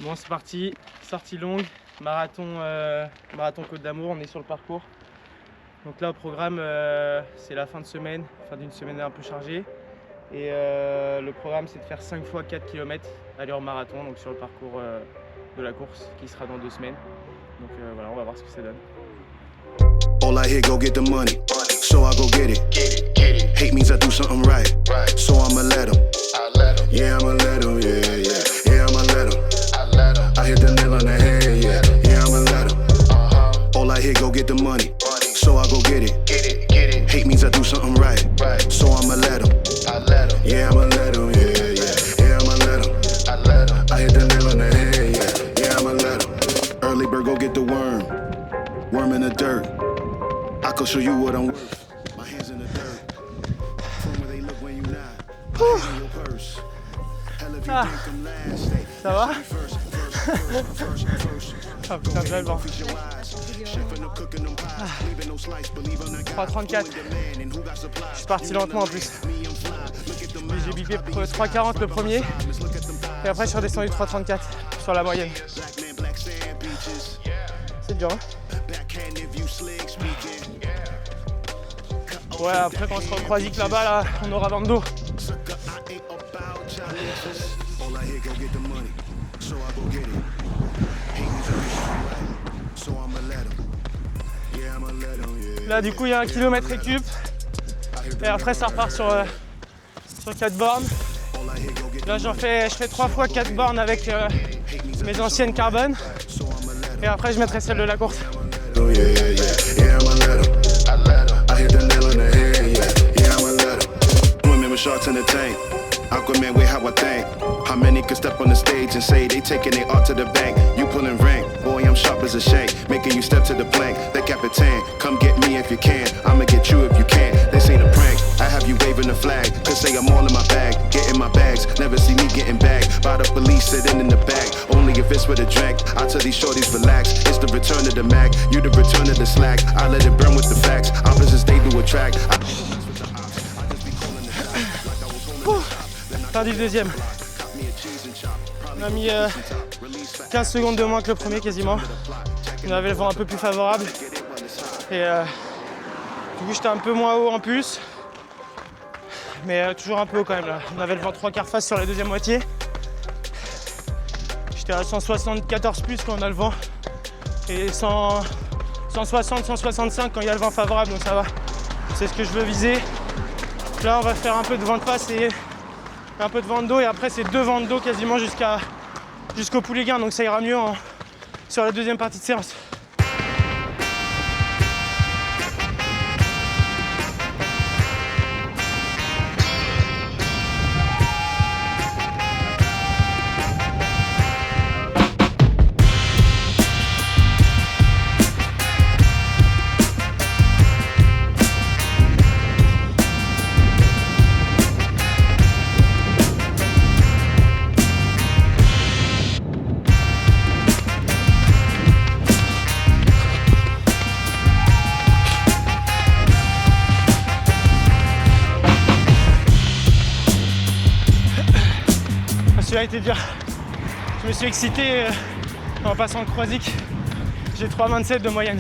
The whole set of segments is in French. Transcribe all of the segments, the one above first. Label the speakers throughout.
Speaker 1: Bon, c'est parti, sortie longue, marathon Côte d'Amour, on est sur le parcours. Donc là au programme c'est la fin d'une semaine un peu chargée. Et le programme c'est de faire 5 fois 4 km allure marathon, donc sur le parcours de la course qui sera dans 2 semaines. Donc voilà, on va voir ce que ça donne.
Speaker 2: All I hear, go get the money, so I go get it. Hate means I do something right, so I'ma let him. Yeah, I'ma let him, yeah, I'ma let him. I hit the nail on the head, yeah, I'ma let him. All I hear, go get the money, so I go get it. Hate means I do something right, so I'ma let him. Yeah, I'ma let him, yeah, I'ma let him. I hit the nail on the head, yeah, I'ma let him. Early bird, go get the worm in the dirt. I can show you what I'm worth. My hands in the dirt. From where they look when you not. My hands in your purse. Hell if you think I'm last.
Speaker 1: Ça va? Ah putain, déjà le vent. 3,34. Je suis parti lentement en plus. J'ai biqué 3,40 le premier. Et après je suis redescendu 3,34 sur la moyenne. C'est dur, hein? Ouais, après quand on sera au Croisic là-bas, là, on aura vent d'eau. Là du coup il y a 1 km récup. Et après ça repart sur 4 bornes. Là je fais 3 fois 4 bornes avec mes anciennes carbone. Et après je mettrai celle de la course.
Speaker 2: Sharks in the tank, Aquaman with how I think. How many could step on the stage and say they taking their art to the bank? You pulling rank, boy I'm sharp as a shank. Making you step to the plank, the Capitan. Come get me if you can, I'ma get you if you can. This ain't a prank, I have you waving the flag. Cause say I'm all in my bag, getting my bags. Never see me getting bagged by the police sitting in the back. Only if it's with a drink, I tell these shorties relax. It's the return of the Mac, you the return of the slack. I let it burn with the facts, opposites they do attract.
Speaker 1: Fin du deuxième. On a mis 15 secondes de moins que le premier quasiment. On avait le vent un peu plus favorable. Et du coup j'étais un peu moins haut en plus. Mais toujours un peu haut quand même là. On avait le vent 3/4 face sur la deuxième moitié. J'étais à 174 plus quand on a le vent. Et 160, 165 quand il y a le vent favorable, donc ça va. C'est ce que je veux viser. Là on va faire un peu de vent de face et un peu de vent d'eau, et après c'est 2 vents d'eau quasiment jusqu'au Pouliguen, donc ça ira mieux sur la deuxième partie de séance. Celui-là a été dur. Je me suis excité en passant le Croisic. J'ai 3,27 de moyenne.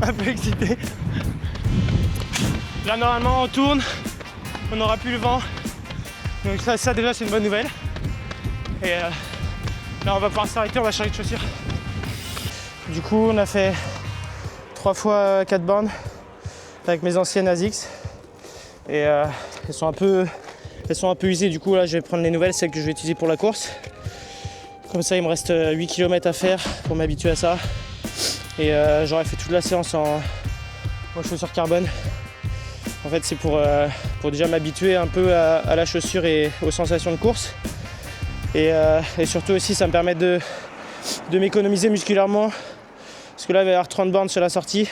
Speaker 1: Un peu excité. Là normalement on tourne, on n'aura plus le vent. Donc ça déjà c'est une bonne nouvelle. Et là on va pouvoir s'arrêter, on va changer de chaussures. Du coup on a fait 3 fois 4 bornes avec mes anciennes ASICS. Et elles sont un peu usées, du coup là je vais prendre les nouvelles, celles que je vais utiliser pour la course. Comme ça il me reste 8 km à faire pour m'habituer à ça. Et j'aurais fait toute la séance en chaussures carbone. En fait c'est pour déjà m'habituer un peu à la chaussure et aux sensations de course. Et surtout aussi ça me permet de m'économiser musculairement. Parce que là il va y avoir 30 bornes sur la sortie.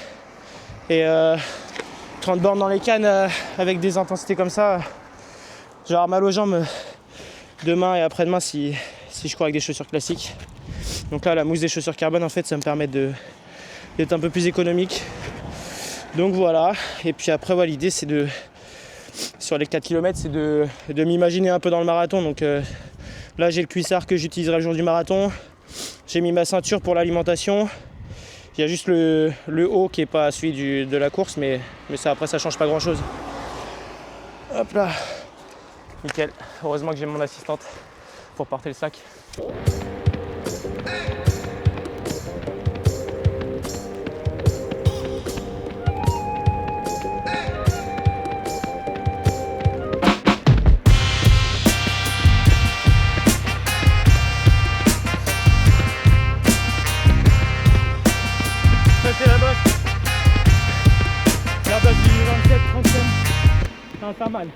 Speaker 1: Et 30 bornes dans les cannes avec des intensités comme ça. Je vais avoir mal aux jambes demain et après-demain si je cours avec des chaussures classiques. Donc là, la mousse des chaussures carbone, en fait, ça me permet d'être un peu plus économique. Donc voilà. Et puis après, ouais, l'idée, c'est sur les 4 km, c'est de m'imaginer un peu dans le marathon. Donc Là j'ai le cuissard que j'utiliserai le jour du marathon. J'ai mis ma ceinture pour l'alimentation. Il y a juste le haut qui n'est pas celui de la course, mais ça, après ça change pas grand chose. Hop là. Nickel. Heureusement que j'ai mon assistante pour porter le sac. C'est la bosse. La bosse du 27, 30e. Non, pas mal.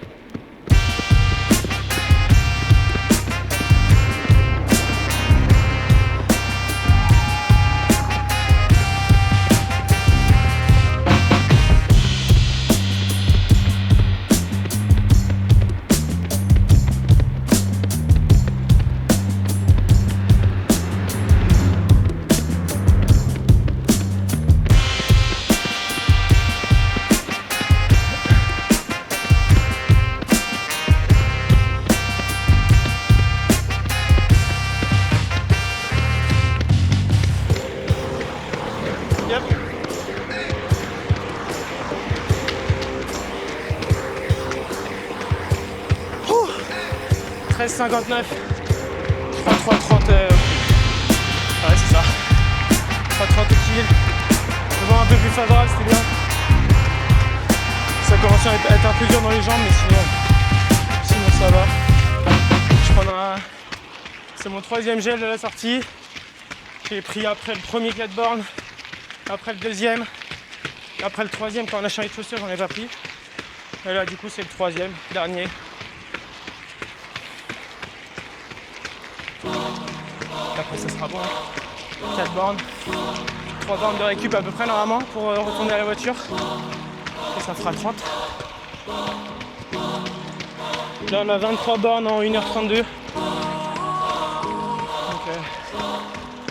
Speaker 1: Yep. Oh, 13,59. 3,30. Ouais, c'est ça. 3,30 utile. Le vent un peu plus favorable, c'était bien. Ça commence à être un peu dur dans les jambes, mais sinon ça va. Je prends c'est mon 3e gel de la sortie. J'ai pris après le premier 4 bornes. Après le 2e, après le 3e, quand on a changé de chaussures, j'en ai pas pris. Et là, du coup, c'est le 3e, dernier. Après, ça sera bon. 4 bornes, 3 bornes de récup à peu près normalement pour retourner à la voiture. Et ça fera 30. Là, on a 23 bornes en 1h32. Donc,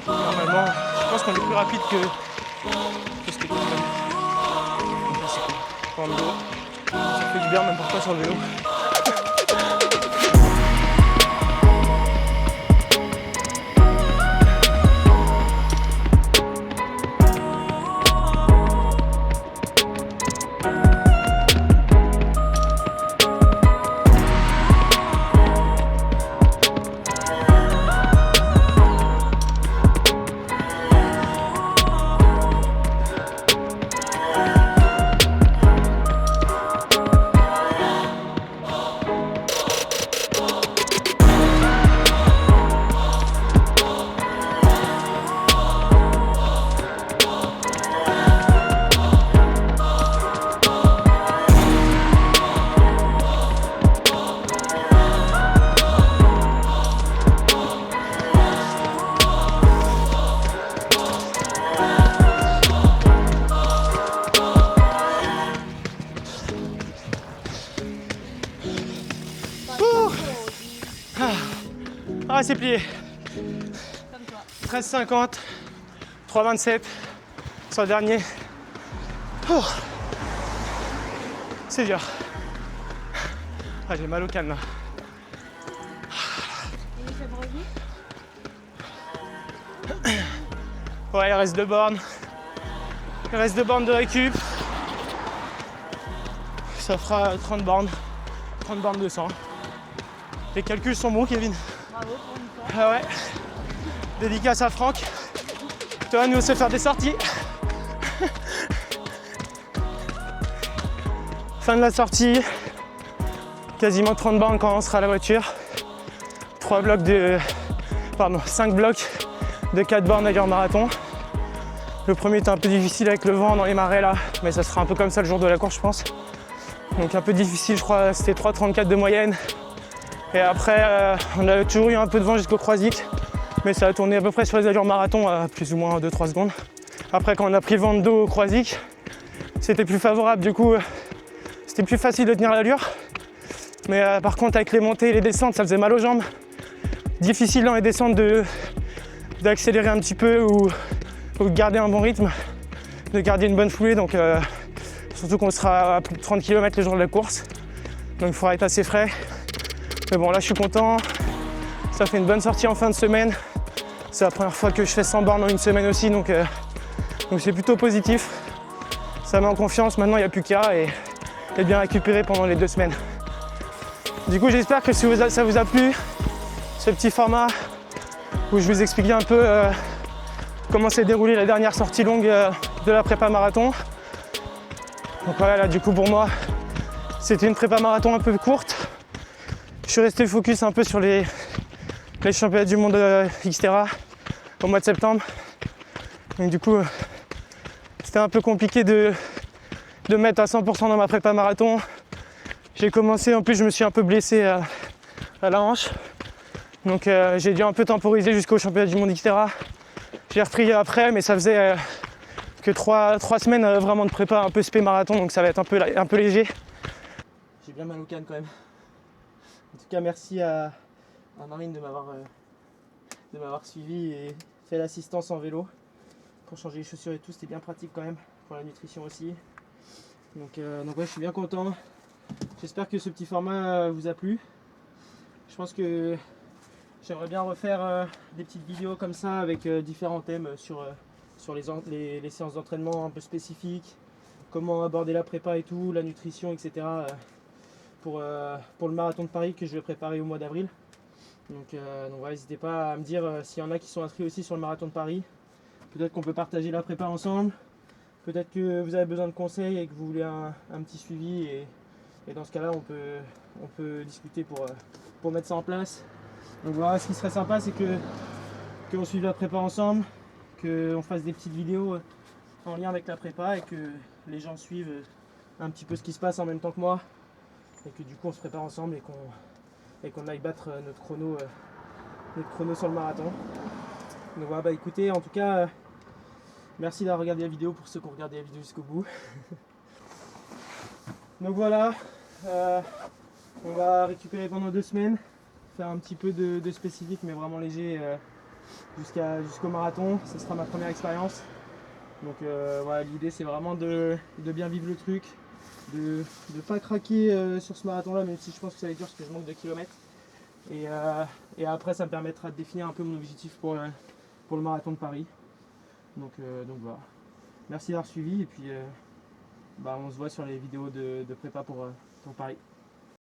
Speaker 1: normalement, je pense qu'on est plus rapide que ce que pour un vélo. Ça fait du bien même parfois sur le vélo. Ah, c'est plié. 13,50, 3,27 sur le dernier. Oh. C'est dur. Ah, j'ai mal au canne là. Ouais, il reste 2 bornes. Il reste 2 bornes de récup. Ça fera 30 bornes. 30 bornes 200. Les calculs sont bons, Kevin.
Speaker 3: Bravo pour une fois.
Speaker 1: Ah ouais. Dédicace à Franck. Toi, nous, on sait faire des sorties. Fin de la sortie. Quasiment 30 bornes quand on sera à la voiture. 5 blocs de 4 bornes à marathon. Le premier était un peu difficile avec le vent dans les marais là, mais ça sera un peu comme ça le jour de la course, je pense. Donc un peu difficile, je crois, c'était 3,34 de moyenne. Et après, on a toujours eu un peu de vent jusqu'au Croisic, mais ça a tourné à peu près sur les allures marathon à plus ou moins 2-3 secondes. Après, quand on a pris le vent de dos au Croisic, c'était plus favorable, du coup, c'était plus facile de tenir l'allure. Mais par contre, avec les montées et les descentes, ça faisait mal aux jambes. Difficile dans les descentes d'accélérer un petit peu ou de garder un bon rythme, de garder une bonne foulée. Donc, surtout qu'on sera à plus de 30 km le jour de la course. Donc, il faudra être assez frais. Mais bon, là, je suis content. Ça fait une bonne sortie en fin de semaine. C'est la première fois que je fais 100 bornes en une semaine aussi, donc c'est plutôt positif. Ça met en confiance, maintenant il n'y a plus qu'à et bien récupérer pendant les 2 semaines. Du coup j'espère que ça vous a plu, ce petit format où je vous expliquais un peu comment s'est déroulée la dernière sortie longue de la prépa marathon. Donc voilà, là du coup pour moi c'était une prépa marathon un peu courte. Je suis resté focus un peu sur les championnats du monde Xterra au mois de septembre. Donc du coup c'était un peu compliqué de mettre à 100% dans ma prépa marathon. J'ai commencé, en plus je me suis un peu blessé à la hanche. Donc j'ai dû un peu temporiser jusqu'au championnat du monde Xterra. J'ai repris après, mais ça faisait que 3 semaines vraiment de prépa un peu spé marathon, donc ça va être un peu léger. J'ai bien mal au canne quand même. En tout cas merci à Marine de m'avoir suivi et fait l'assistance en vélo pour changer les chaussures et tout, c'était bien pratique quand même, pour la nutrition aussi. Donc ouais, je suis bien content. J'espère que ce petit format vous a plu. Je pense que j'aimerais bien refaire des petites vidéos comme ça avec différents thèmes sur les séances d'entraînement un peu spécifiques, comment aborder la prépa et tout, la nutrition, etc. Pour le marathon de Paris que je vais préparer au mois d'avril. Donc ouais, n'hésitez pas à me dire s'il y en a qui sont inscrits aussi sur le marathon de Paris. Peut-être qu'on peut partager la prépa ensemble. Peut-être que vous avez besoin de conseils et que vous voulez un petit suivi. Et dans ce cas-là, on peut discuter pour mettre ça en place. Donc voilà, ce qui serait sympa, c'est qu'on suive la prépa ensemble, qu'on fasse des petites vidéos en lien avec la prépa et que les gens suivent un petit peu ce qui se passe en même temps que moi. Et que du coup, on se prépare ensemble et qu'on aille battre notre chrono sur le marathon. Donc voilà, bah écoutez, en tout cas, merci d'avoir regardé la vidéo pour ceux qui ont regardé la vidéo jusqu'au bout. Donc voilà, on va récupérer pendant 2 semaines, faire un petit peu de spécifique mais vraiment léger jusqu'au marathon. Ce sera ma première expérience. Donc voilà, l'idée c'est vraiment de bien vivre le truc, de ne pas craquer sur ce marathon là, même si je pense que ça va être dur parce que je manque de kilomètres. Et après ça me permettra de définir un peu mon objectif pour le marathon de Paris. Donc voilà. Merci d'avoir suivi et puis on se voit sur les vidéos de prépa pour Paris.